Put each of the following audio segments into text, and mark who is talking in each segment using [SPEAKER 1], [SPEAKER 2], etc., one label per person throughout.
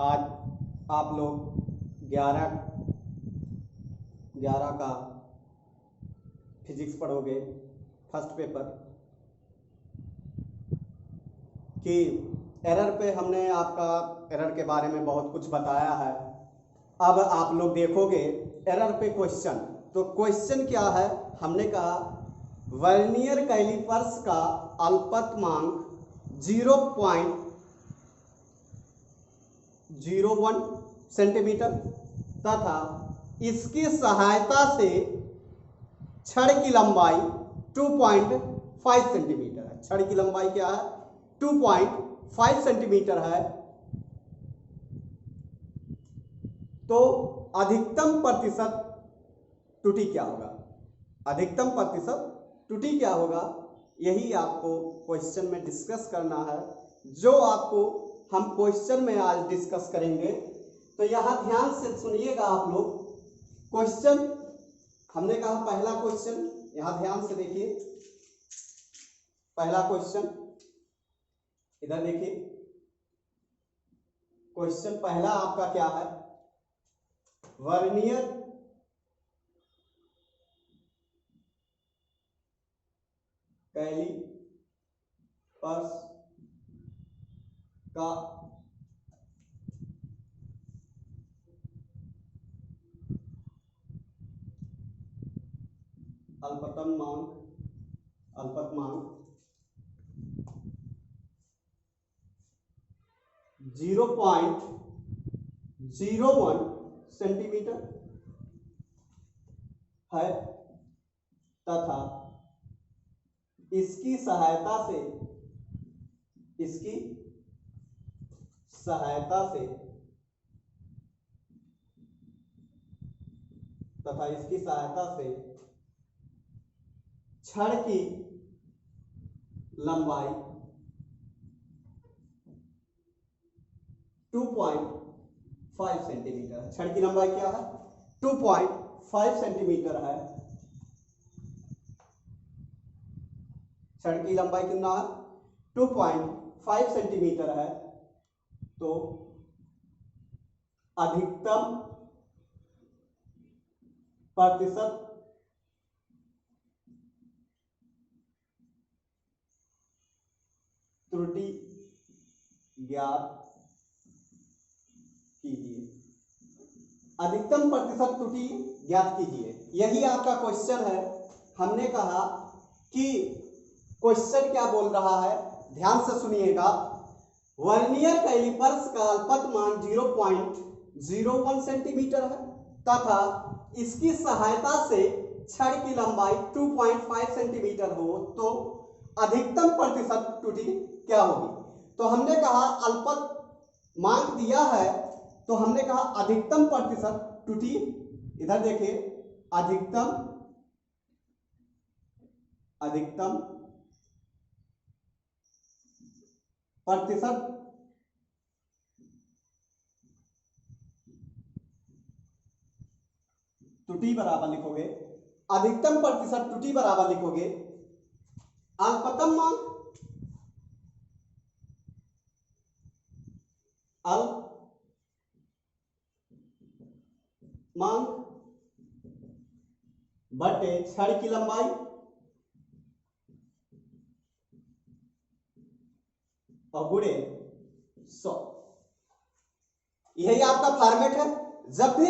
[SPEAKER 1] आज आप लोग 11 का फिजिक्स पढ़ोगे, फर्स्ट पेपर कि एरर पे हमने आपका एरर के बारे में बहुत कुछ बताया है। अब आप लोग देखोगे एरर पे क्वेश्चन, तो क्वेश्चन क्या है, हमने कहा वर्नियर कैलिपर्स का अल्पतमांक 0.01 सेंटीमीटर तथा इसकी सहायता से छड़ की लंबाई 2.5 सेंटीमीटर है। छड़ की लंबाई क्या है? 2.5 सेंटीमीटर है। तो अधिकतम प्रतिशत त्रुटि क्या होगा? अधिकतम प्रतिशत त्रुटि क्या होगा, यही आपको क्वेश्चन में डिस्कस करना है। जो आपको हम क्वेश्चन में आज डिस्कस करेंगे, तो यहां ध्यान से सुनिएगा आप लोग। क्वेश्चन हमने कहा पहला क्वेश्चन, यहां ध्यान से देखिए। पहला क्वेश्चन इधर देखिए। क्वेश्चन पहला आपका क्या है? वर्नियर कैलिपर्स का अल्पतमांक 0.01 सेंटीमीटर है तथा इसकी सहायता से छड़ की लंबाई 2.5 सेंटीमीटर है। छड़ की लंबाई क्या है? 2.5 सेंटीमीटर है। छड़ की लंबाई कितना है? 2.5 सेंटीमीटर है। तो अधिकतम प्रतिशत त्रुटि ज्ञात कीजिए। अधिकतम प्रतिशत त्रुटि ज्ञात कीजिए, यही आपका क्वेश्चन है। हमने कहा कि क्वेश्चन क्या बोल रहा है, ध्यान से सुनिएगा। वर्नियर कैलिपर्स का अल्पतमांक 0.01 सेंटीमीटर है तथा इसकी सहायता से छड़ की लंबाई 2.5 सेंटीमीटर हो, तो अधिकतम प्रतिशत त्रुटि क्या होगी? तो हमने कहा अल्पतमांक दिया है, तो हमने कहा अधिकतम प्रतिशत त्रुटि, इधर देखिए, अधिकतम प्रतिशत त्रुटि बराबर लिखोगे, अधिकतम प्रतिशत त्रुटि बराबर लिखोगे अल्पतम मान बटे छड़ की लंबाई और गुणे 100। यही आपका फॉर्मेट है। जब भी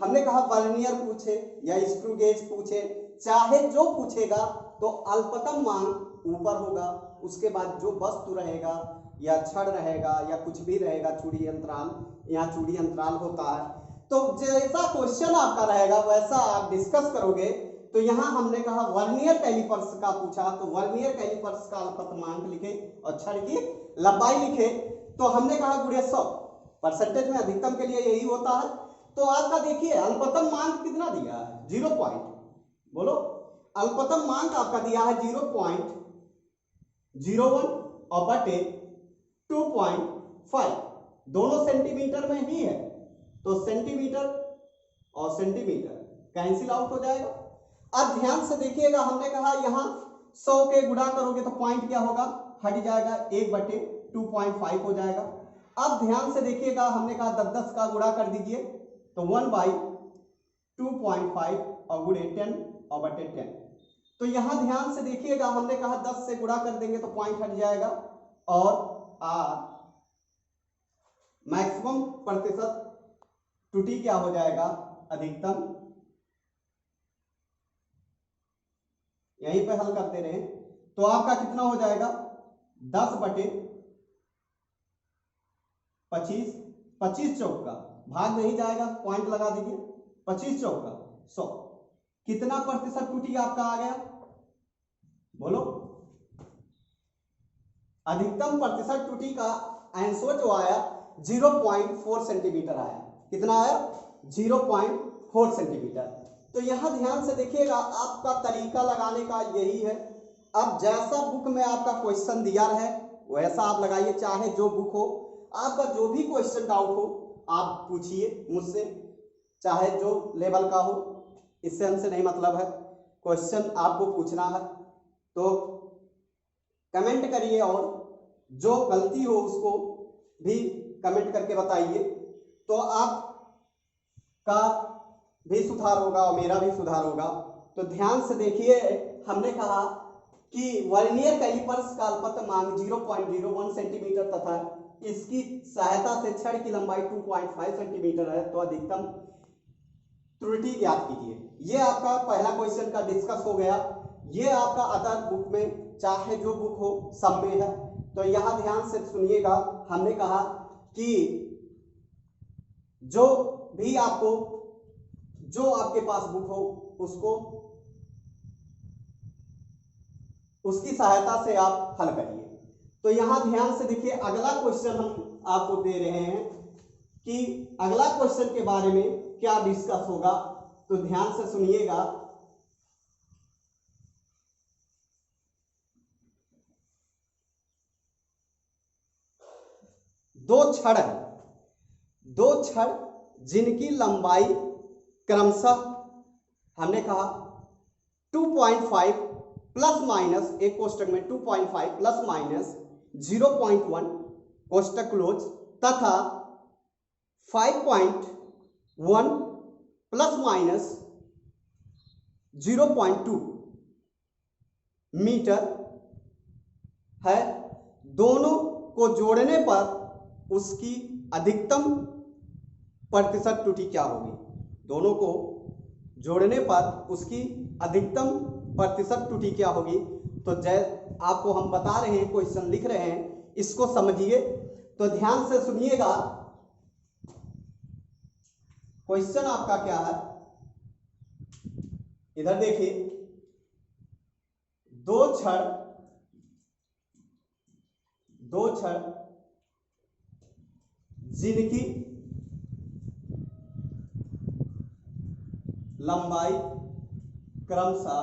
[SPEAKER 1] हमने कहा वर्नियर पूछे या स्क्रू गेज पूछे, चाहे जो पूछेगा, तो अल्पतम मान ऊपर होगा, उसके बाद जो वस्तु रहेगा या छड़ रहेगा या कुछ भी रहेगा, चूड़ी अंतराल, यहाँ चूड़ी अंतराल होता है, तो जैसा क्वेश्चन आपका रहेगा वैसा आप डिस्कस करोगे। तो यहाँ हमने कहा वर्नियर कैलिपर्स का पूछा, तो वर्नियर कैलिपर्स का अल्पतमांक लिखे और छड़ की लंबाई लिखे। तो हमने कहा गुणे 100, परसेंटेज में अधिकतम के लिए यही होता है। तो आपका देखिए अल्पतम मांग कितना दिया है? 0 पॉइंट, बोलो, अल्पतम मांग आपका दिया है 0.01 और बटे 2.5, दोनों सेंटीमीटर में ही है, तो सेंटीमीटर और सेंटीमीटर कैंसिल आउट हो जाएगा। अब ध्यान से देखिएगा, हमने कहा यहां 100 के गुणा करोगे तो पॉइंट क्या होगा? हट जाएगा, 1/2.5 हो जाएगा। अब ध्यान से देखिएगा, हमने कहा 10-10 का गुणा कर दीजिए, तो 1/2.5 और गुणे 10/10। तो यहां ध्यान से देखिएगा, हमने कहा 10 से गुणा कर देंगे तो पॉइंट हट जाएगा, और आर मैक्सिमम प्रतिशत त्रुटि क्या हो जाएगा, अधिकतम। यहीं पे हल करते रहे तो आपका कितना हो जाएगा, 10/25, 25 चौका भाग नहीं जाएगा, पॉइंट लगा दीजिए, 25 चौका 100। कितना प्रतिशत त्रुटि आपका आ गया, बोलो। अधिकतम प्रतिशत त्रुटि का आंसर जो आया 0.4 सेंटीमीटर आया। कितना आया, 0.4 सेंटीमीटर। तो यहां ध्यान से देखिएगा, आपका तरीका लगाने का यही है। अब जैसा बुक में आपका क्वेश्चन दिया है वैसा आप लगाइए, चाहे जो बुक हो, आपका जो भी क्वेश्चन डाउट हो आप पूछिए मुझसे, चाहे जो लेवल का हो, इससे हमसे नहीं मतलब है, क्वेश्चन आपको पूछना है तो कमेंट करिए, और जो गलती हो उसको भी कमेंट करके बताइए, तो आपका भी सुधार होगा और मेरा भी सुधार होगा। तो ध्यान से देखिए, हमने कहा कि वर्नियर कैलिपर्स का अल्पतम मांग 0.01 सेंटीमीटर तथा इसकी सहायता से छड़ की लंबाई 2.5 सेंटीमीटर है, तो अधिकतम त्रुटि ज्ञात कीजिए। ये आपका पहला क्वेश्चन का डिस्कस हो गया। ये आपका अदर बुक में, चाहे जो बुक हो, सब में है। तो यहां ध्यान से सुनिएगा, हमने कहा कि जो भी आपको, जो आपके पास बुक हो उसको, उसकी सहायता से आप हल करिए। तो यहां ध्यान से देखिए, अगला क्वेश्चन हम आपको दे रहे हैं कि अगला क्वेश्चन के बारे में क्या डिस्कस होगा, तो ध्यान से सुनिएगा। दो छड़ जिनकी लंबाई क्रमशः, हमने कहा 2.5 प्लस माइनस, एक कोष्टक में 2.5 प्लस माइनस 0.1 कोष्टक क्लोज, तथा 5.1 प्लस माइनस 0.2 मीटर है। दोनों को जोड़ने पर उसकी अधिकतम प्रतिशत त्रुटि क्या होगी, दोनों को जोड़ने पर उसकी अधिकतम प्रतिशत त्रुटि क्या होगी। तो जैसे आपको हम बता रहे हैं, क्वेश्चन लिख रहे हैं, इसको समझिए। तो ध्यान से सुनिएगा, क्वेश्चन आपका क्या है, इधर देखिए, दो छड़ जिनकी लंबाई क्रमशः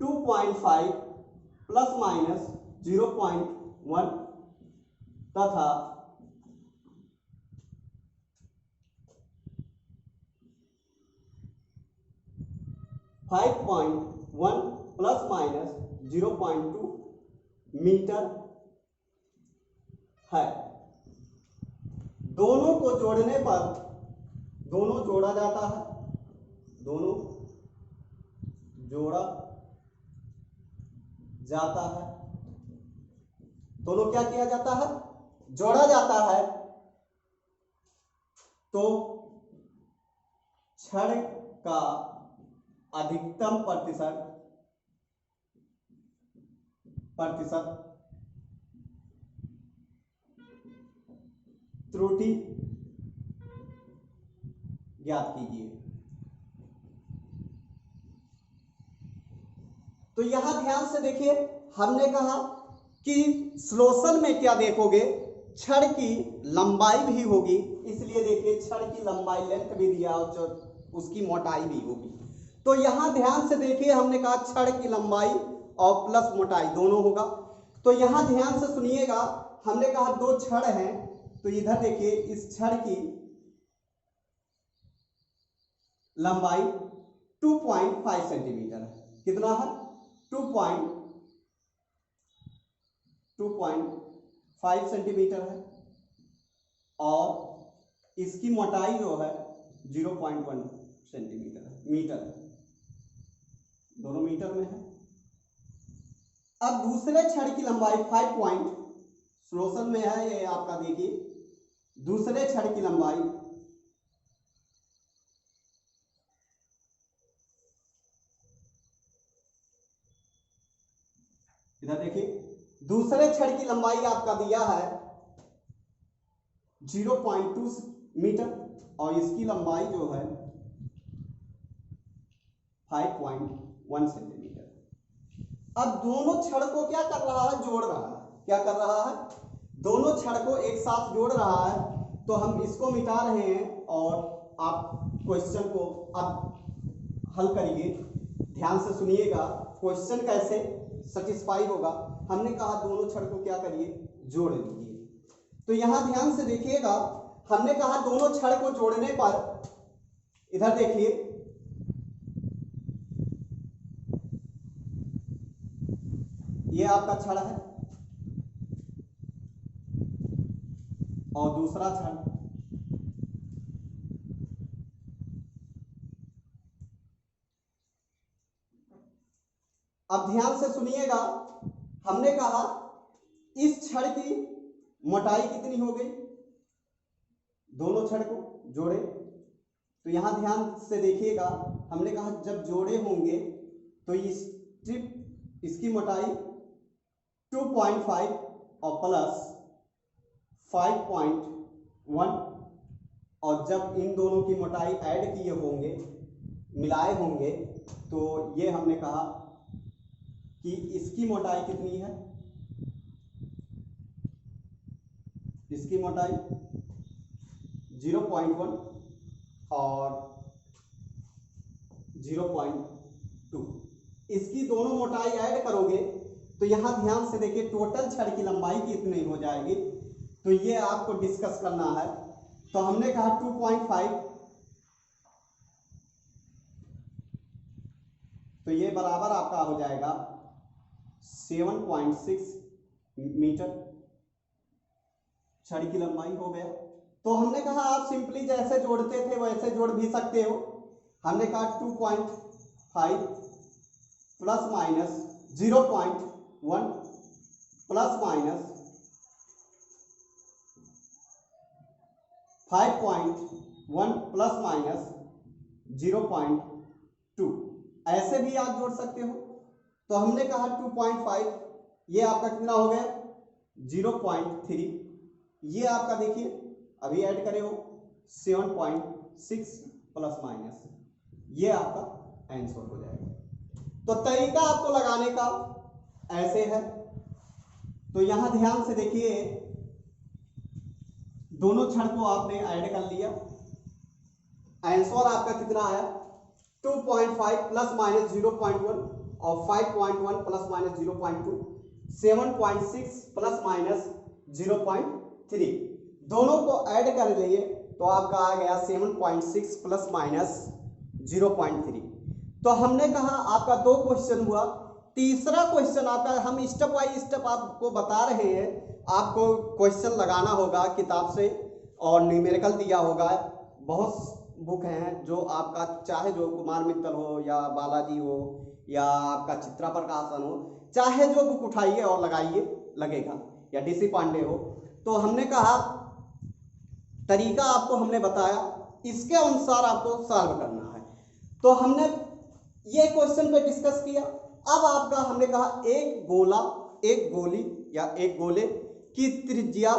[SPEAKER 1] 2.5 प्लस माइनस 0.1 तथा 5.1 प्लस माइनस 0.2 मीटर है। दोनों को जोड़ने पर, दोनों जोड़ा जाता है, दोनों जोड़ा जाता है, दोनों क्या किया जाता है, जोड़ा जाता है। तो छड़ का अधिकतम प्रतिशत त्रुटि ज्ञात कीजिए। तो यहां ध्यान से देखिए, हमने कहा कि स्लोशन में क्या देखोगे, छड़ की लंबाई भी होगी, इसलिए देखिए छड़ की लंबाई लेंथ भी दिया और उसकी मोटाई भी होगी। तो यहां ध्यान से देखिए, हमने कहा छड़ की लंबाई और प्लस मोटाई दोनों होगा। तो यहां ध्यान से सुनिएगा, हमने कहा दो छड़ हैं, तो इधर देखिए इस छड़ की लंबाई 2.5 सेंटीमीटर है। कितना है, 2.5 2.5 सेंटीमीटर है और इसकी मोटाई जो है 0.1 सेंटीमीटर है, मीटर है, दोनों मीटर में है। अब दूसरे छड़ की लंबाई 5 पॉइंट स्लोशन में है, ये आपका देखिए दूसरे छड़ की लंबाई इधर देखिए, दूसरे छड़ की लंबाई आपका दिया है 0.2 मीटर और इसकी लंबाई जो है 5.1 सेंटीमीटर। अब दोनों छड़ को क्या कर रहा है, जोड़ रहा है। क्या कर रहा है, दोनों छड़ को एक साथ जोड़ रहा है। तो हम इसको मिटा रहे हैं और आप क्वेश्चन को अब हल करिए, ध्यान से सुनिएगा क्वेश्चन कैसे सेटिस्फाई होगा। हमने कहा दोनों छड़ को क्या करिए, जोड़ लीजिए। तो यहां ध्यान से देखिएगा, हमने कहा दोनों छड़ को जोड़ने पर इधर देखिए ये आपका छड़ है और दूसरा छड़, अब ध्यान से सुनिएगा, हमने कहा इस छड़ की मोटाई कितनी हो गई, दोनों छड़ को जोड़े। तो यहां ध्यान से देखिएगा, हमने कहा जब जोड़े होंगे तो इस स्ट्रिप इसकी मोटाई 2.5 और प्लस 5.1 और जब इन दोनों की मोटाई ऐड किए होंगे, मिलाए होंगे, तो ये हमने कहा कि इसकी मोटाई कितनी है, इसकी मोटाई 0.1 और 0.2, इसकी दोनों मोटाई ऐड करोगे तो यहां ध्यान से देखिए टोटल छड़ की लंबाई कितनी हो जाएगी। तो ये आपको डिस्कस करना है। तो हमने कहा 2.5, तो ये बराबर आपका हो जाएगा 7.6 मीटर, छड़ की लंबाई हो गया। तो हमने कहा आप सिंपली जैसे जोड़ते थे वैसे जोड़ भी सकते हो। हमने कहा 2.5 plus minus 0.1 plus minus 5.1 plus minus 0.2, ऐसे भी आप जोड़ सकते हो। तो हमने कहा 2.5, ये आपका कितना हो गया 0.3, ये आपका देखिए अभी ऐड करे हो 7.6 प्लस माइनस, ये आपका आंसर हो जाएगा। तो तरीका आपको लगाने का ऐसे है। तो यहां ध्यान से देखिए, दोनों छड़ को आपने ऐड कर लिया, आंसर आपका कितना आया 2.5 प्लस माइनस 0.1 और 5.1 प्लस माइनस 0.2, 7.6 प्लस माइनस 0.3, दोनों को ऐड कर लिए तो आपका आ गया 7.6 प्लस माइनस 0.3। तो हमने कहा आपका 2 क्वेश्चन हुआ। तीसरा क्वेश्चन आपका, हम स्टेप बाय स्टेप आपको बता रहे हैं, आपको क्वेश्चन लगाना होगा किताब से और न्यूमेरिकल दिया होगा। बहुत बुक हैं जो आपका, चाहे जो कुमार मित्तल हो या बालाजी हो या आपका चित्रा प्रकाशन हो, चाहे जो बुक उठाइए और लगाइए, लगेगा, या डीसी पांडे हो। तो हमने कहा तरीका आपको हमने बताया, इसके अनुसार आपको सॉल्व करना है। तो हमने ये क्वेश्चन पे डिस्कस किया। अब आपका हमने कहा एक गोला, एक गोली या एक गोले की त्रिज्या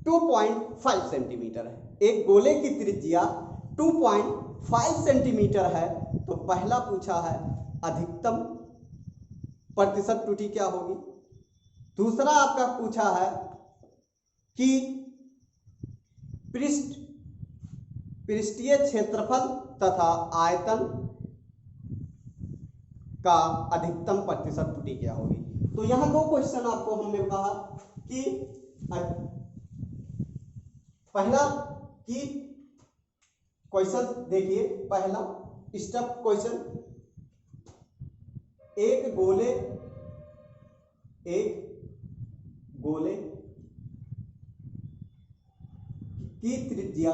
[SPEAKER 1] 2.5 सेंटीमीटर है, एक गोले की त्रिज्या 2.5 सेंटीमीटर है। तो पहला पूछा है अधिकतम प्रतिशत त्रुटि क्या होगी। दूसरा आपका पूछा है कि पृष्ठीय क्षेत्रफल तथा आयतन का अधिकतम प्रतिशत त्रुटि क्या होगी। तो यहां 2 क्वेश्चन आपको हमने कहा कि पहला कि क्वेश्चन देखिए, पहला स्टेप क्वेश्चन, एक गोले एक गोले की त्रिज्या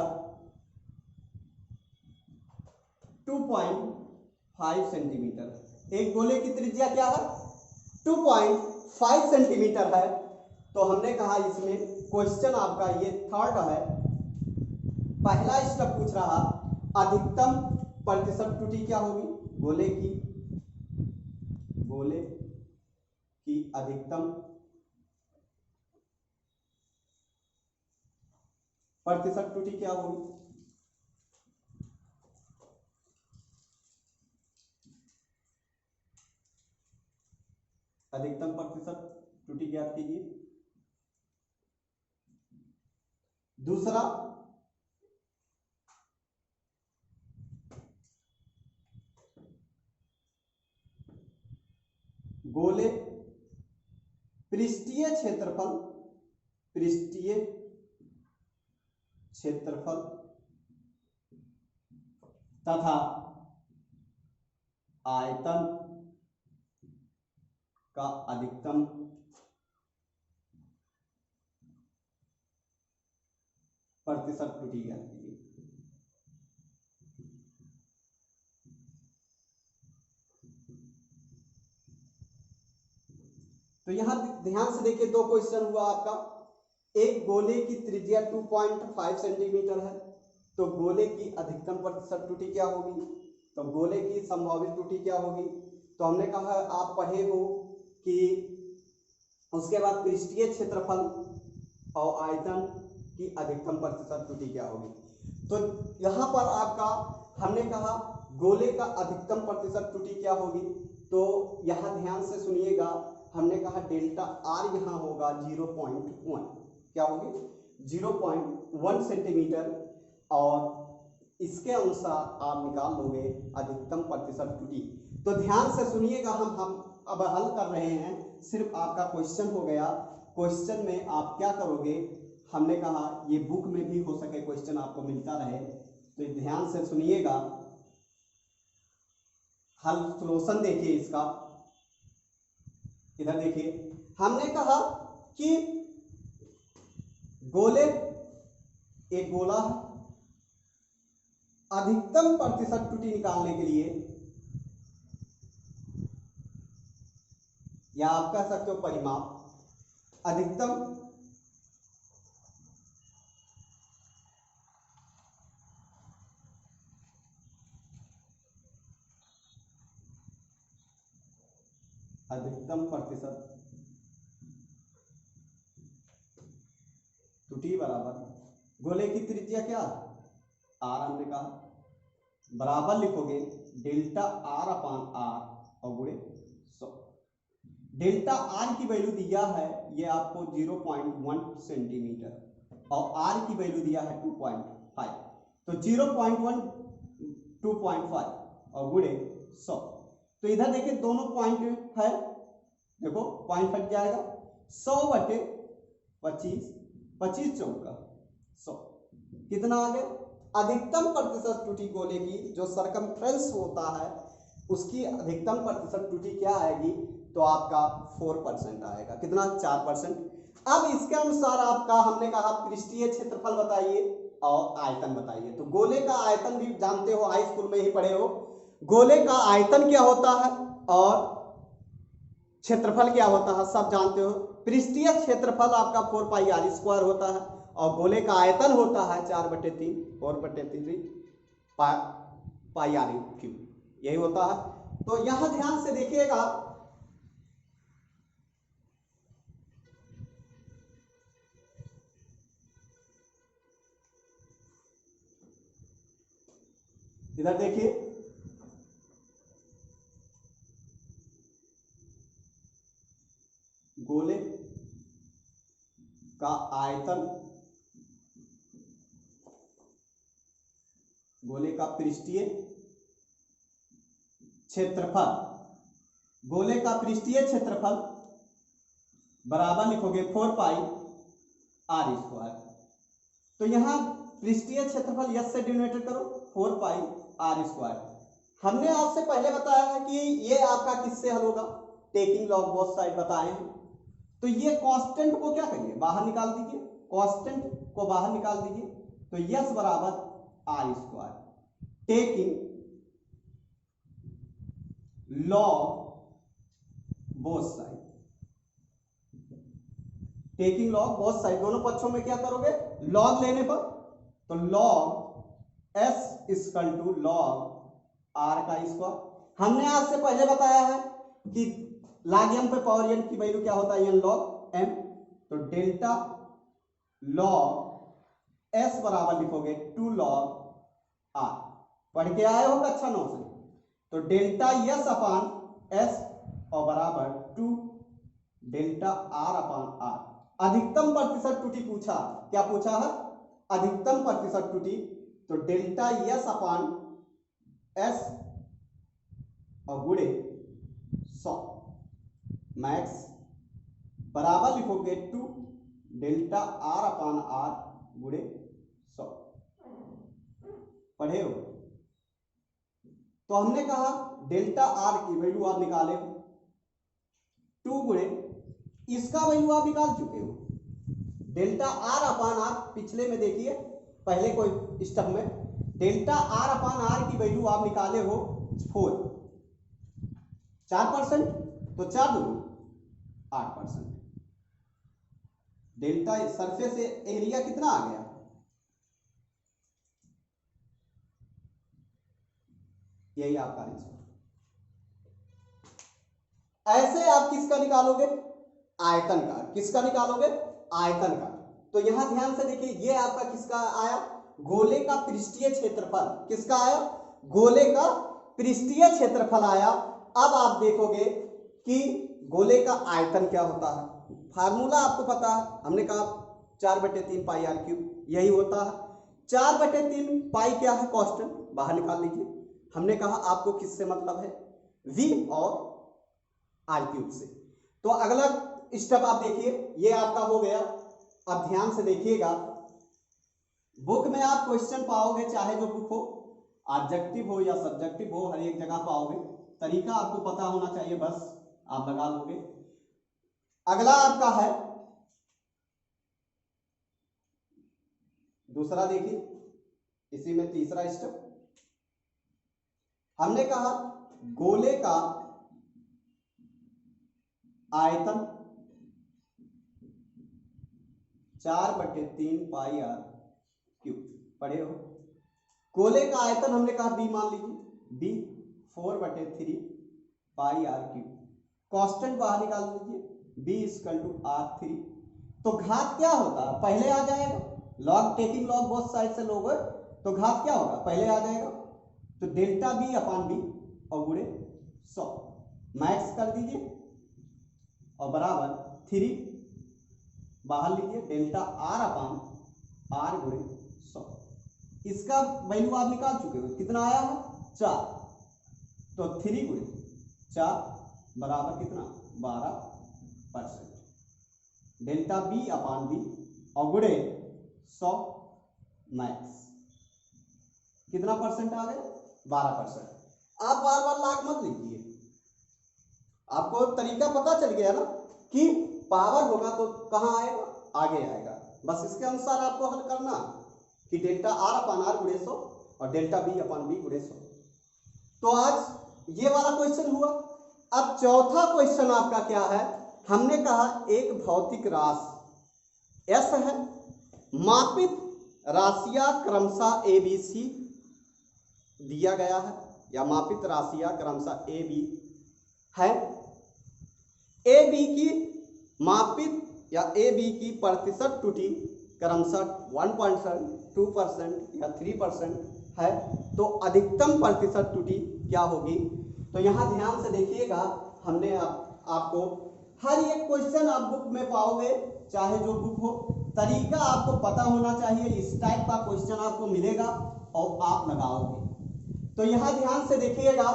[SPEAKER 1] 2.5 सेंटीमीटर। एक गोले की त्रिज्या क्या है? 2.5 सेंटीमीटर है। तो हमने कहा इसमें क्वेश्चन आपका ये थर्ड है, पहला स्टेप पूछ रहा अधिकतम प्रतिशत त्रुटि क्या होगी? गोले की अधिकतम प्रतिशत त्रुटि क्या होगी? अधिकतम प्रतिशत त्रुटि ज्ञात कीजिए। दूसरा, गोले पृष्ठीय क्षेत्रफल तथा आयतन का अधिकतम प्रतिशत त्रुटि ज्ञात कीजिए। तो यहां ध्यान से देखिए, दो क्वेश्चन हुआ आपका। एक गोले की त्रिज्या 2.5 सेंटीमीटर है, तो गोले की अधिकतम प्रतिशत त्रुटि क्या होगी? तो गोले की संभावित त्रुटि क्या होगी? तो हमने कहा आप पढ़े हो कि उसके बाद पृष्ठीय क्षेत्रफल और आयतन की अधिकतम प्रतिशत त्रुटि क्या होगी। तो यहां पर आपका हमने कहा गोले का अधिकतम प्रतिशत त्रुटि क्या होगी। तो यहां ध्यान से सुनिएगा, हमने कहा डेल्टा आर यहां होगा 0.1, क्या होगी? 0.1 सेंटीमीटर, और इसके अनुसार आप निकाल लोगे अधिकतम प्रतिशत त्रुटि। तो ध्यान से सुनिएगा, हम अब हल कर रहे हैं, सिर्फ आपका क्वेश्चन हो गया। क्वेश्चन में आप क्या करोगे, हमने कहा ये बुक में भी हो सके क्वेश्चन आपको मिलता रहे, तो ध्यान से सुनिएगा। हल सोल्यूशन देखिए इसका, इधर देखिए। हमने कहा कि गोले, एक गोला है, अधिकतम प्रतिशत त्रुटि निकालने के लिए, या आप कह सकते हो परिमाप, अधिकतम प्रतिशत त्रुटि बराबर गोले की त्रिज्या क्या? आर, हमने कहा बराबर लिखोगे डेल्टा आर अपान आर और गुणे 100। डेल्टा आर की वैल्यू दिया है ये आपको 0.1 सेंटीमीटर और आर की वैल्यू दिया है 2.5, तो 0.1 2.5 और गुणे 100। तो इधर देखिए दोनों पॉइंट है, देखो पॉइंट हट जाएगा, 100/25, 25 चौका 100, कितना आ गया? अधिकतम प्रतिशत त्रुटि गोले की जो सरकमफ्रेंस होता है उसकी अधिकतम प्रतिशत त्रुटि क्या आएगी? तो आपका 4% आएगा। कितना? 4%। अब इसके अनुसार आपका हमने कहा पृष्ठीय क्षेत्रफल बताइए और आयतन बताइए। तो गोले का आयतन भी जानते हो, हाई स्कूल में ही पढ़े हो, गोले का आयतन क्या होता है और क्षेत्रफल क्या होता है सब जानते हो। पृष्ठीय क्षेत्रफल आपका 4πr² होता है और गोले का आयतन होता है 4/3 πr3, यही होता है। तो यहां ध्यान से देखिएगा, इधर देखिए गोले का आयतन, गोले का पृष्ठीय क्षेत्रफल, गोले का पृष्ठीय क्षेत्रफल बराबर लिखोगे 4πr²। तो यहां पृष्ठीय क्षेत्रफल यस से डिनोमिनेटर करो 4πr²। हमने आपसे पहले बताया है कि ये आपका किससे हल होगा? टेकिंग लॉग बोथ साइड बताए हैं। तो ये कांस्टेंट को क्या करिए, बाहर निकाल दीजिए, कांस्टेंट को बाहर निकाल दीजिए, तो यस बराबर R square taking log both side, taking log both side, दोनों पक्षों में क्या करोगे, लॉग लेने पर, तो log S equal to log R का स्क्वायर। हमने आज से पहले बताया है कि log m पे पावर n की वैल्यू क्या होता है, n log m, तो डेल्टा log s बराबर लिखोगे 2 log r, पढ़ के आए हो कक्षा 9 से, तो डेल्टा s अपान s और बराबर 2 डेल्टा r अपान r। अधिकतम प्रतिशत त्रुटि पूछा, क्या पूछा है, अधिकतम प्रतिशत त्रुटि, तो डेल्टा s अपान s और गुणे 100 मैक्स बराबर लिखोगे 2 डेल्टा r अपान r गुणे 100। पढ़े हो, तो हमने कहा डेल्टा r की वैल्यू आप निकाले हो, 2 गुणे इसका वैल्यू आप निकाल चुके हो, डेल्टा r अपान r पिछले में देखिए, पहले कोई स्टेप में डेल्टा r अपान r की वैल्यू आप निकाले हो 4%, तो 4 दूनी 8%, डेल्टा सरफेस एरिया कितना आ गया, यही आपका आंसर। ऐसे आप किसका निकालोगे, आयतन का, किसका निकालोगे, आयतन का। तो यहां ध्यान से देखिए, ये आपका किसका आया, गोले का पृष्ठीय क्षेत्रफल, किसका आया, गोले का पृष्ठीय क्षेत्रफल आया। अब आप देखोगे कि गोले का आयतन क्या होता है, फार्मूला आपको पता है, हमने कहा 4/3 पाई आर क्यूब, यही होता है। 4/3 पाई क्या है, कांस्टेंट, बाहर निकाल लीजिए। हमने कहा आपको किससे मतलब है, v और आर क्यूब से। तो अगला स्टेप आप देखिए, ये आपका हो गया। अब ध्यान से देखिएगा, बुक में आप क्वेश्चन पाओगे, चाहे जो बुक हो, ऑब्जेक्टिव हो या सब्जेक्टिव हो, हर एक जगह पाओगे, तरीका आपको पता होना चाहिए, बस आप लगा लोगे। अगला आपका है दूसरा, देखिए इसी में तीसरा स्टेप, हमने कहा गोले का आयतन 4/3 पाई आर क्यूब, पढ़े हो। गोले का आयतन हमने कहा b मान लीजिए, b 4/3 pi R cube, constant बाहर निकाल लीजिए, b इक्वल टू r3। तो घात क्या होता है, पहले आ जाएगा, log taking log both side से लोग, तो घात क्या होगा, पहले आ जाएगा, तो डेल्टा b अपान b और गुणे 100 मैक्स कर दीजिए और बराबर 3 बाहर लीजिए, डेल्टा r अपान r गुणे 100। इसका वैल्यू आप निकाल चुके हो, कितना आया है 4, तो 3 गुणे 4 बराबर कितना 12%, डेल्टा b अपान b और गुणे 100 मैक्स, कितना परसेंट आ गए 12%। आप बार बार लाख मत लीजिए, आपको तरीका पता चल गया ना कि पावर होगा तो कहां आएगा, आगे आएगा, बस इसके अनुसार आपको हल करना कि डेल्टा r अपान r गुणे 100 और डेल्टा b अपान b गुणे 100। तो आज ये वाला क्वेश्चन हुआ। अब चौथा क्वेश्चन आपका क्या है, हमने कहा एक भौतिक राशि S है, मापित राशियां क्रमशः a b c दिया गया है, या मापित राशियां क्रमशः a b है, a b की मापित या a b की प्रतिशत त्रुटि क्रमशः 1%, 2% या 3% है, तो अधिकतम प्रतिशत त्रुटि क्या होगी। तो यहाँ ध्यान से देखिएगा, हमने आपको हर एक क्वेश्चन आप बुक में पाओगे, चाहे जो बुक हो, तरीका आपको पता होना चाहिए, इस टाइप का क्वेश्चन आपको मिलेगा और आप लगाओगे। तो यहाँ ध्यान से देखिएगा,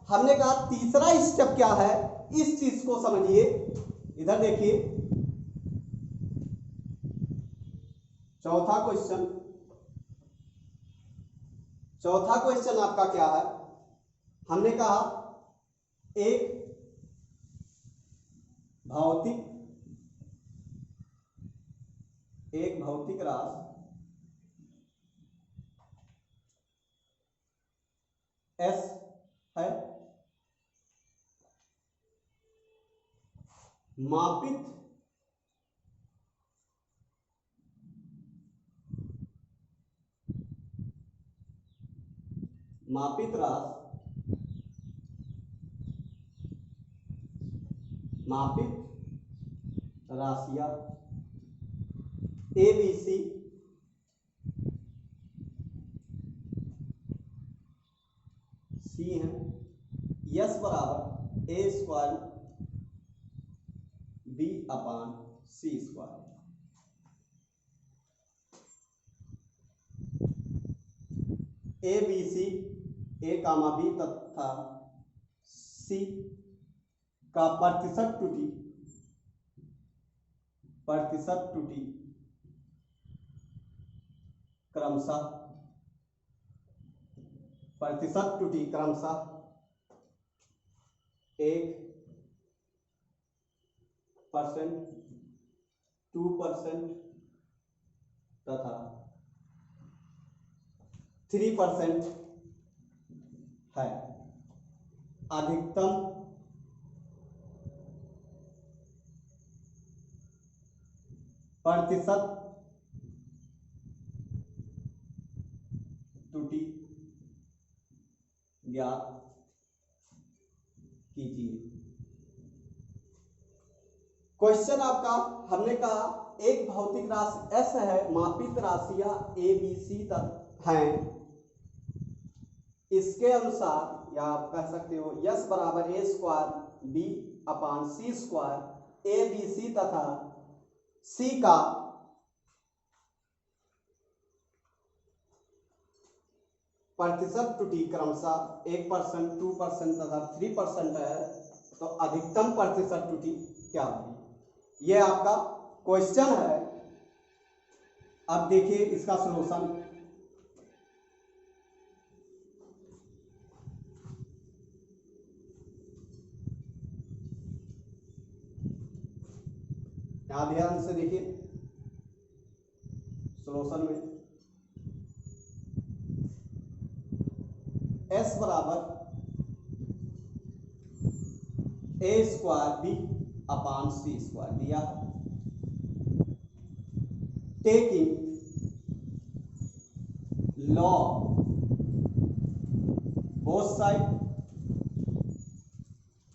[SPEAKER 1] हमने कहा तीसरा स्टेप क्या है, इस चीज को समझिए। इधर देखिए, चौथा क्वेश्चन आपका क्या है, हमने कहा एक भौतिक एक भौतिक राशि S है, मापित राशियां ए बी सी हैं, यस बराबर A square B upon C square. A B C, A comma B तथा सी का प्रतिशत त्रुटि क्रमशः 1%, 2% तथा 3% है। अधिकतम प्रतिशत त्रुटि ज्ञात कीजिए। क्वेश्चन आपका, हमने कहा एक भौतिक राशि S है, मापित राशियां ए बी सी तक हैं, इसके अनुसार या आप कह सकते हो यस बराबर A square B upon C square. A B C तथा सी का प्रतिशत त्रुटि क्रमशः 1%, 2% तथा 3% है, तो अधिकतम प्रतिशत त्रुटि क्या होगी? यह आपका क्वेश्चन है। अब देखिए इसका सॉल्यूशन। यहां ध्यान से देखिए सॉल्यूशन में S बराबर A square B upon C square दिया है। टेकिंग लॉग बोथ साइड,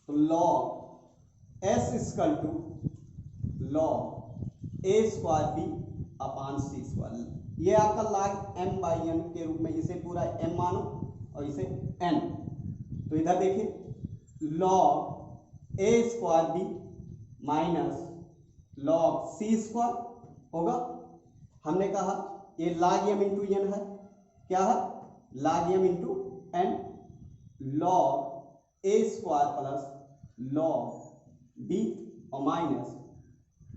[SPEAKER 1] तो log S equal to log A square B upon C square. ये आपका लॉग m बाई n के रूप में, इसे पूरा m मानो और इसे n। तो इधर देखिए log A square B minus log C square होगा। हमने कहा ये लॉग m इंटू n है, क्या है log m into n, log A square plus log B और माइनस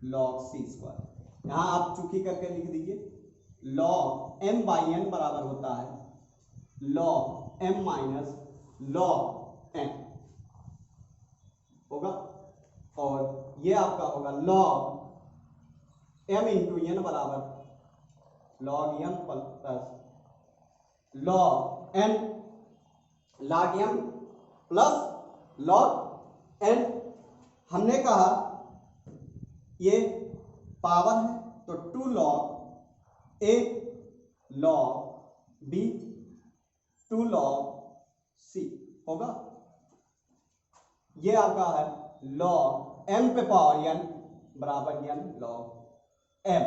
[SPEAKER 1] लॉग सी स्क्वायर। यहां आप चुकी करके लिख दीजिए लॉग m बाई n बराबर होता है log m minus log n होगा, और ये आपका होगा लॉग m इंटू n बराबर log m plus log n, log m plus log n। हमने कहा ये पावर है, तो 2 log a log b 2 log c होगा। ये आपका है लॉग m पे पावर n बराबर n लॉग m।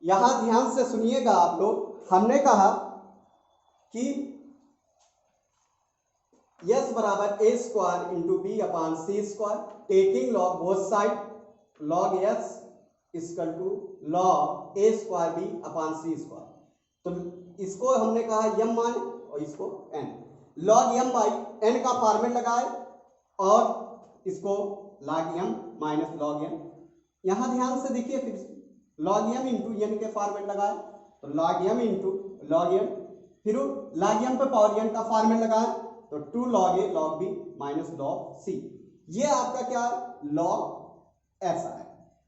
[SPEAKER 1] यहां ध्यान से सुनिएगा आप लोग, हमने कहा कि यस बराबर A square into B upon C square, taking log both side, log S equal to log A square B upon C square. तो इसको हमने कहा m माने और इसको n, log m by n का फॉर्मेट लगाए और इसको log m minus log n। यहां ध्यान से देखिए फिर लॉग m इंटू n के फॉर्मेट लगाए, तो log m into log n, फिर लॉग m पे पावर n का फॉर्मेट लगाए, तो 2 log a log b minus log c। ये आपका क्या है लॉग ऐसा है।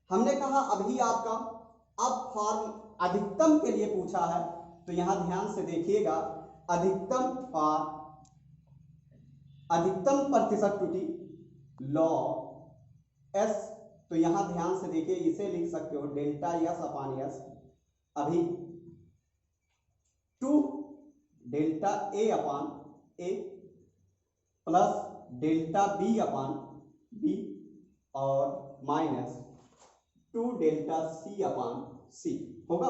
[SPEAKER 1] हमने कहा अभी आपका अब फॉर्म अधिकतम के लिए पूछा है, तो यहां ध्यान से देखिएगा, अधिकतम प्रतिशत त्रुटि लॉग एस, तो यहां ध्यान से देखिए, इसे लिख सकते हो डेल्टा यस अपान यस अभी two delta A upon A plus delta B upon B और minus two delta C upon C होगा।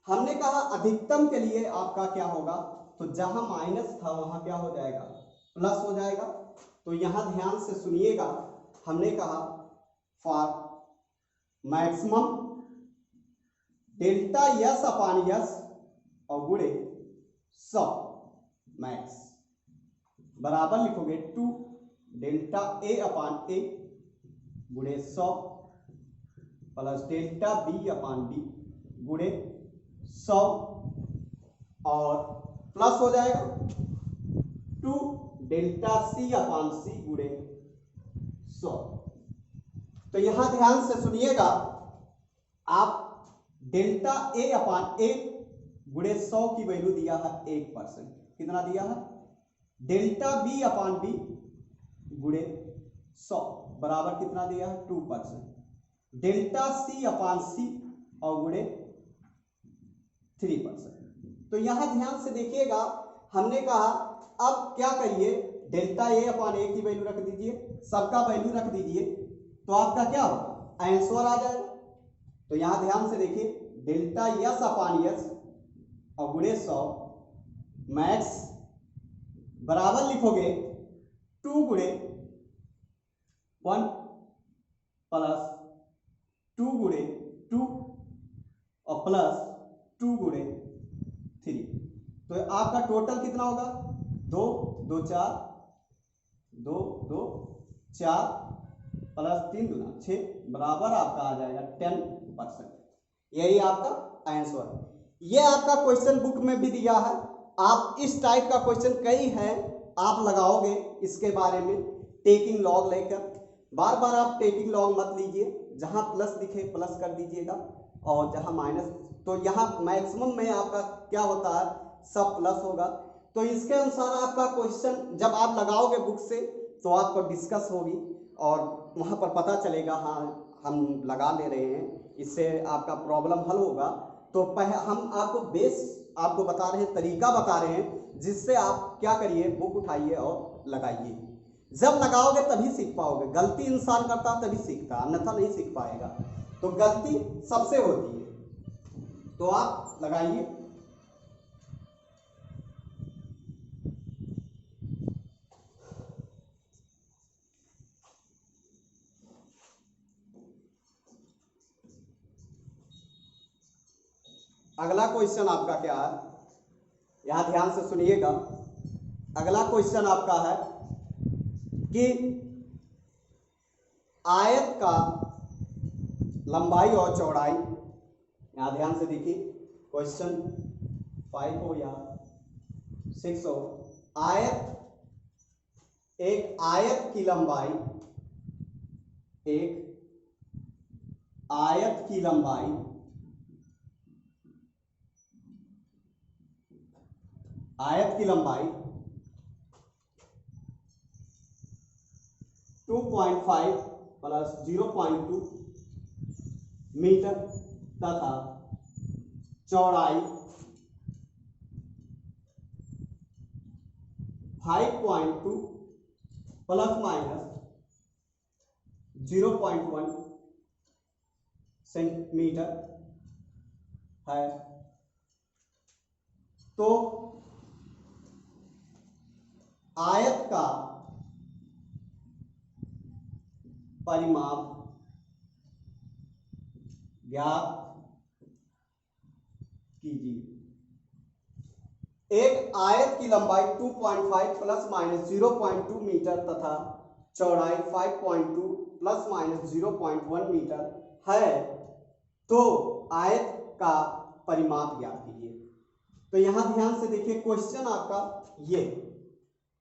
[SPEAKER 1] हमने कहा अधिकतम के लिए आपका क्या होगा, तो जहां माइनस था वहां क्या हो जाएगा, प्लस हो जाएगा। तो यहां ध्यान से सुनिएगा, हमने कहा for maximum delta S upon yes और गुणे 100 मैक्स बराबर लिखोगे टू डेल्टा ए अपान ए गुणे 100 plus delta B upon B गुणे 100 और प्लस हो जाएगा टू डेल्टा सी अपान सी गुणे 100। तो यहां ध्यान से सुनिएगा, आप डेल्टा ए अपान ए गुणे 100 की वैल्यू दिया है 1%, कितना दिया है, डेल्टा बी अपान बी गुणे 100 बराबर कितना दिया है 2%, डेल्टा सी अपान सी और गुणे 3%। तो यहां ध्यान से देखिएगा, हमने कहा अब क्या करिए, डेल्टा ए अपान ए की वैल्यू रख दीजिए, सबका वैल्यू रख दीजिए, तो आपका क्या होगा, आंसर आ जाएगा। तो यहां ध्यान से देखिए, डेल्टा यस अपान यस और गुणे 100 मैक्स बराबर लिखोगे 2 गुणे 1 प्लस 2 गुणे 2 और प्लस 2 गुणे 3। तो आपका टोटल कितना होगा, 2 2 4 2 2 4 प्लस 3 दूना 6 बराबर आपका आ जाएगा 10%। यही आपका आंसर है। ये आपका क्वेश्चन बुक में भी दिया है, आप इस टाइप का क्वेश्चन कई है आप लगाओगे इसके बारे में, टेकिंग लॉग लेकर बार बार आप टेकिंग लॉग मत लीजिए, जहां प्लस दिखे प्लस कर दीजिएगा और जहां माइनस, तो यहाँ मैक्सिमम में आपका क्या होता है, सब प्लस होगा। तो इसके अनुसार आपका क्वेश्चन जब आप लगाओगे बुक से तो आपको डिस्कस होगी और वहां पर पता चलेगा, हाँ हम लगा ले रहे हैं, इससे आपका प्रॉब्लम हल होगा। तो हम आपको बेस आपको बता रहे हैं, तरीका बता रहे हैं, जिससे आप क्या करिए, बुक उठाइए और लगाइए। जब लगाओगे तभी सीख पाओगे, गलती इंसान करता तभी सीखता, अन्यथा नहीं सीख पाएगा। तो गलती सबसे होती है, तो आप लगाइए। अगला क्वेश्चन आपका क्या है, यहां ध्यान से सुनिएगा। अगला क्वेश्चन आपका है कि आयत का लंबाई और चौड़ाई, यहां ध्यान से देखिए, क्वेश्चन 5 हो या 6 हो, एक आयत की लंबाई, एक आयत की लंबाई 2.5 प्लस 0.2 मीटर तथा चौड़ाई 5.2 प्लस माइनस 0.1 सेंटीमीटर है। तो आयत का परिमाप ज्ञात कीजिए। एक आयत की लंबाई 2.5 प्लस माइनस 0.2 मीटर तथा चौड़ाई 5.2 प्लस माइनस 0.1 मीटर है, तो आयत का परिमाप ज्ञात कीजिए। तो यहां ध्यान से देखिए, क्वेश्चन आपका ये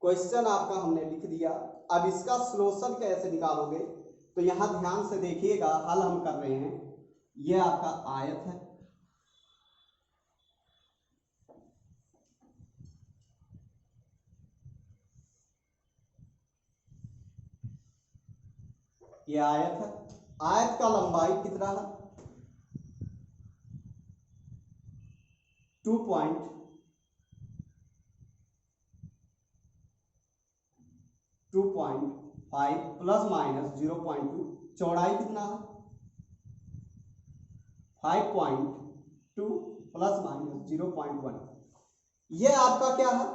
[SPEAKER 1] क्वेश्चन आपका हमने लिख दिया। अब इसका सॉल्यूशन कैसे निकालोगे, तो यहां ध्यान से देखिएगा, हल हम कर रहे हैं। ये आपका आयत है, ये आयत है। आयत का लंबाई कितना है? 2.5 प्लस माइनस 0.2। चौड़ाई कितना है? 5.2 प्लस माइनस 0.1। ये आपका क्या है?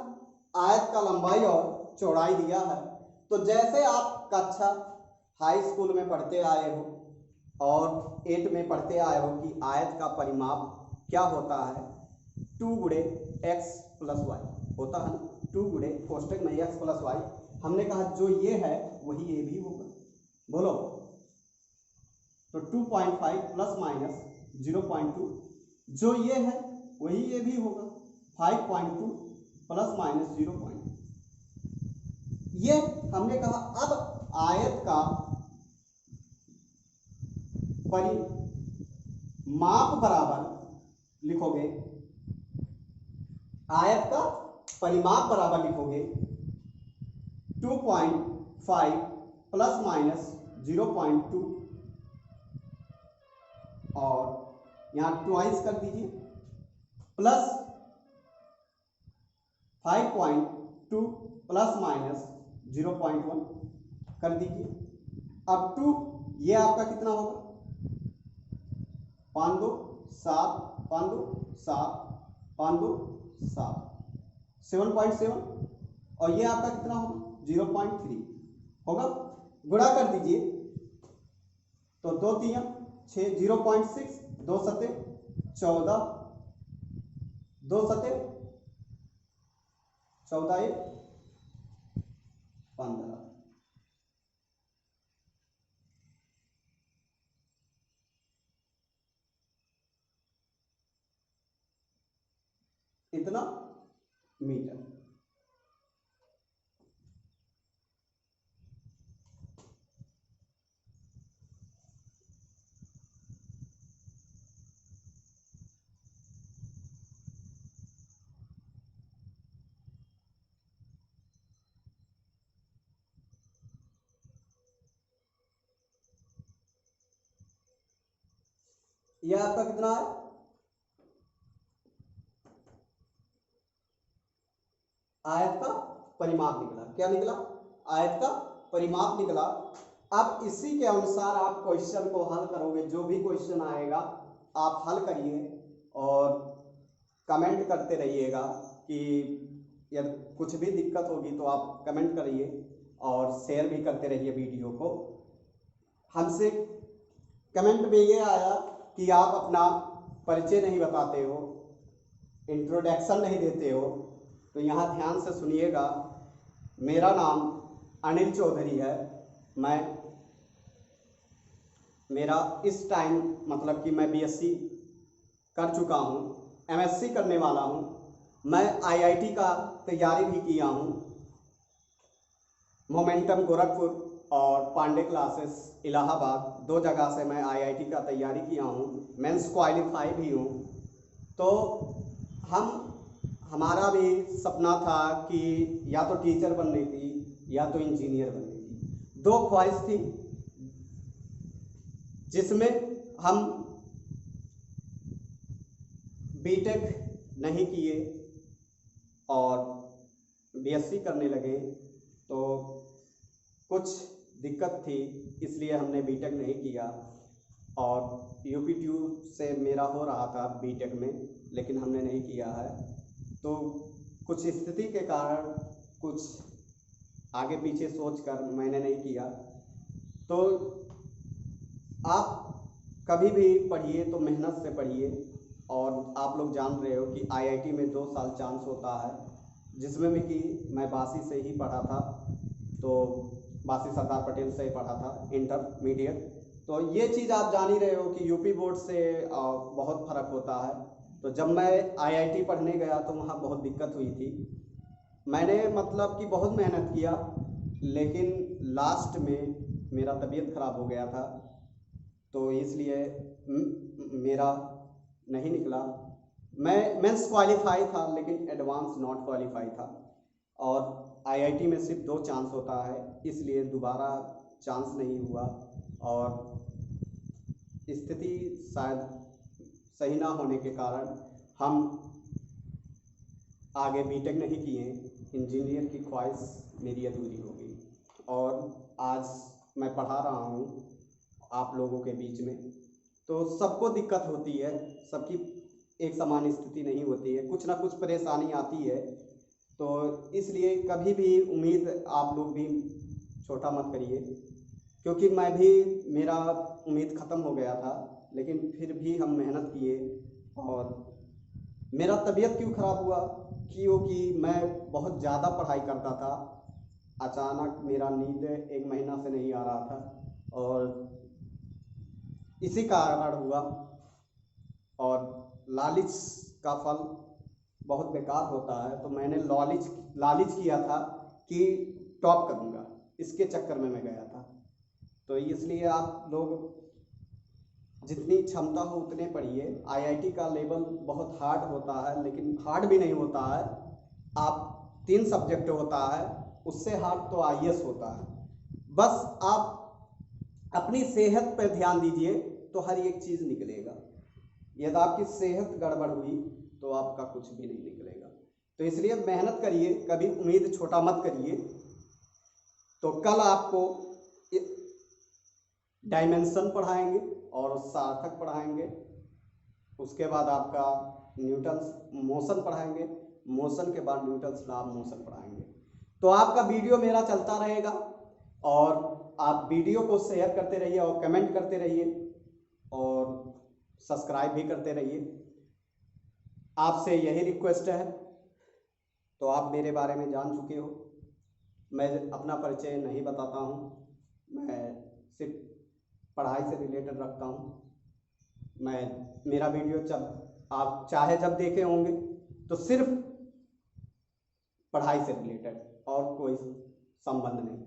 [SPEAKER 1] आयत का लंबाई और चौड़ाई दिया है। तो जैसे आप कक्षा हाई स्कूल में पढ़ते आए हो और 8 में पढ़ते आए हो कि आयत का परिमाप क्या होता है, 2 गुणे एक्स प्लस वाई होता है, 2 गुणे कोष्टक में एक्स प्लस वाई। हमने कहा जो ये है वही ये भी होगा। बोलो, तो 2.5 प्लस माइनस 0.2, जो ये है वही ये भी होगा, 5.2 प्लस माइनस 0.2। ये हमने कहा। अब आयत का परिमाप बराबर लिखोगे, आयत का परिमाप बराबर लिखोगे 2.5 प्लस माइनस 0.2 और यहां ट्वाइस कर दीजिए, प्लस 5.2 प्लस माइनस 0.1 कर दीजिए। अब 2 ये आपका कितना होगा? 5 2 7, 5 2 7, 5 2 7, 7.7। और ये आपका कितना होगा? 0.3 होगा। गुणा कर दीजिए, तो 2 3 6, 0.6, 2 7 14, 2 7 14 1 15। इतना मीटर। यह आपका कितना है? आयत का परिमाप निकला। क्या निकला? आयत का परिमाप निकला। अब इसी के अनुसार आप क्वेश्चन को हल करोगे। जो भी क्वेश्चन आएगा आप हल करिए और कमेंट करते रहिएगा कि यदि कुछ भी दिक्कत होगी तो आप कमेंट करिए और शेयर भी करते रहिए वीडियो को। हमसे कमेंट में ये आया कि आप अपना परिचय नहीं बताते हो, इंट्रोडक्शन नहीं देते हो, तो यहाँ ध्यान से सुनिएगा। मेरा नाम अनिल चौधरी है। मेरा इस टाइम मतलब कि मैं बीएससी कर चुका हूँ, एमएससी करने वाला हूँ। मैं आईआईटी का तैयारी भी किया हूँ, मोमेंटम गोरखपुर और पांडे क्लासेस इलाहाबाद, 2 जगह से मैं आईआईटी का तैयारी किया हूँ। मेंस क्वालिफाई भी हूँ। तो हमारा भी सपना था कि या तो टीचर बनने की या तो इंजीनियर बनने की, 2 ख्वाहिश थी, जिसमें हम बीटेक नहीं किए और बीएससी करने लगे। तो कुछ दिक्कत थी, इसलिए हमने बीटेक नहीं किया और यूपी से मेरा हो रहा था बीटेक में, लेकिन हमने नहीं किया है। तो कुछ स्थिति के कारण, कुछ आगे पीछे सोचकर मैंने नहीं किया। तो आप कभी भी पढ़िए तो मेहनत से पढ़िए। और आप लोग जान रहे हो कि आईआईटी में 2 साल चांस होता है, जिसमें भी कि मैं बासी से ही पढ़ा था, तो बासी सरदार पटेल से ही पढ़ा था इंटरमीडिएट। तो ये चीज़ आप जान ही रहे हो कि यूपी बोर्ड से बहुत फ़र्क होता है। तो जब मैं आईआईटी पढ़ने गया तो वहाँ बहुत दिक्कत हुई थी। मैंने मतलब कि बहुत मेहनत किया, लेकिन लास्ट में मेरा तबीयत ख़राब हो गया था तो इसलिए मेरा नहीं निकला। मैं मेंस क्वालिफाई था लेकिन एडवांस नॉट क्वालिफाई था, और आईआईटी में सिर्फ 2 चांस होता है, इसलिए दोबारा चांस नहीं हुआ, और स्थिति शायद सही ना होने के कारण हम आगे बीटेक नहीं किए। इंजीनियर की ख्वाहिश मेरी अधूरी हो गई, और आज मैं पढ़ा रहा हूँ आप लोगों के बीच में। तो सबको दिक्कत होती है, सबकी एक समान स्थिति नहीं होती है, कुछ ना कुछ परेशानी आती है। तो इसलिए कभी भी उम्मीद आप लोग भी छोटा मत करिए, क्योंकि मैं भी, मेरा उम्मीद ख़त्म हो गया था, लेकिन फिर भी हम मेहनत किए। और मेरा तबीयत क्यों ख़राब हुआ, क्योंकि मैं बहुत ज़्यादा पढ़ाई करता था। अचानक मेरा नींद 1 महीना से नहीं आ रहा था, और इसी कारण हुआ। और लालच का फल बहुत बेकार होता है, तो मैंने लालच किया था कि टॉप करूँगा, इसके चक्कर में मैं गया था। तो इसलिए आप लोग जितनी क्षमता हो उतने पढ़िए। आईआईटी का लेवल बहुत हार्ड होता है, लेकिन हार्ड भी नहीं होता है। आप 3 सब्जेक्ट होता है, उससे हार्ड तो आईएएस होता है। बस आप अपनी सेहत पर ध्यान दीजिए तो हर एक चीज़ निकलेगा। यदि आपकी सेहत गड़बड़ हुई तो आपका कुछ भी नहीं निकलेगा। तो इसलिए मेहनत करिए, कभी उम्मीद छोटा मत करिए। तो कल आपको डायमेंशन पढ़ाएंगे और सार्थक पढ़ाएंगे, उसके बाद आपका न्यूटन्स मोशन पढ़ाएंगे, मोशन के बाद न्यूटन्स लॉ ऑफ मोशन पढ़ाएंगे। तो आपका वीडियो मेरा चलता रहेगा, और आप वीडियो को शेयर करते रहिए और कमेंट करते रहिए और सब्सक्राइब भी करते रहिए। आपसे यही रिक्वेस्ट है। तो आप मेरे बारे में जान चुके हो, मैं अपना परिचय नहीं बताता हूँ, मैं सिर्फ पढ़ाई से रिलेटेड रखता हूँ। मेरा वीडियो जब आप चाहे जब देखे होंगे तो सिर्फ पढ़ाई से रिलेटेड, और कोई संबंध नहीं।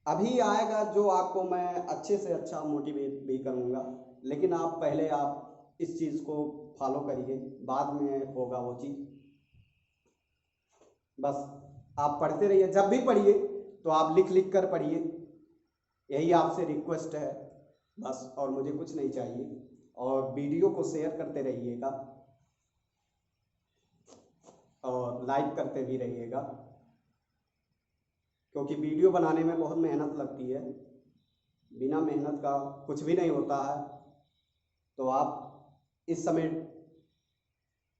[SPEAKER 1] अभी आएगा जो आपको मैं अच्छे से अच्छा मोटिवेट भी करूँगा, लेकिन आप पहले आप इस चीज़ को फॉलो करिए, बाद में होगा वो चीज़। बस आप पढ़ते रहिए, जब भी पढ़िए तो आप लिख कर पढ़िए, यही आपसे रिक्वेस्ट है बस, और मुझे कुछ नहीं चाहिए। और वीडियो को शेयर करते रहिएगा और लाइक करते भी रहिएगा, क्योंकि वीडियो बनाने में बहुत मेहनत लगती है, बिना मेहनत का कुछ भी नहीं होता है। तो आप इस समय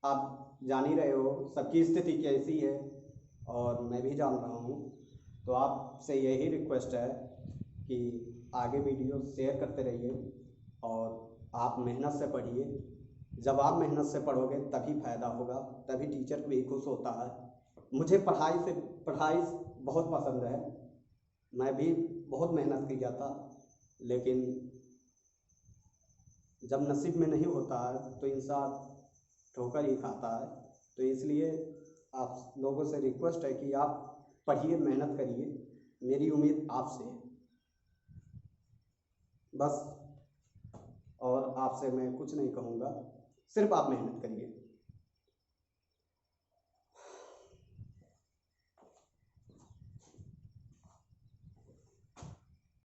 [SPEAKER 1] आप जान ही रहे हो सबकी स्थिति कैसी है, और मैं भी जान रहा हूँ। तो आपसे यही रिक्वेस्ट है कि आगे वीडियो शेयर करते रहिए और आप मेहनत से पढ़िए। जब आप मेहनत से पढ़ोगे तभी फ़ायदा होगा, तभी टीचर भी खुश होता है। मुझे पढ़ाई बहुत पसंद है, मैं भी बहुत मेहनत किया था, लेकिन जब नसीब में नहीं होता है तो इंसान ठोकर ही खाता है। तो इसलिए आप लोगों से रिक्वेस्ट है कि आप पढ़िए, मेहनत करिए, मेरी उम्मीद आपसे है बस। और आपसे मैं कुछ नहीं कहूँगा, सिर्फ आप मेहनत करिए।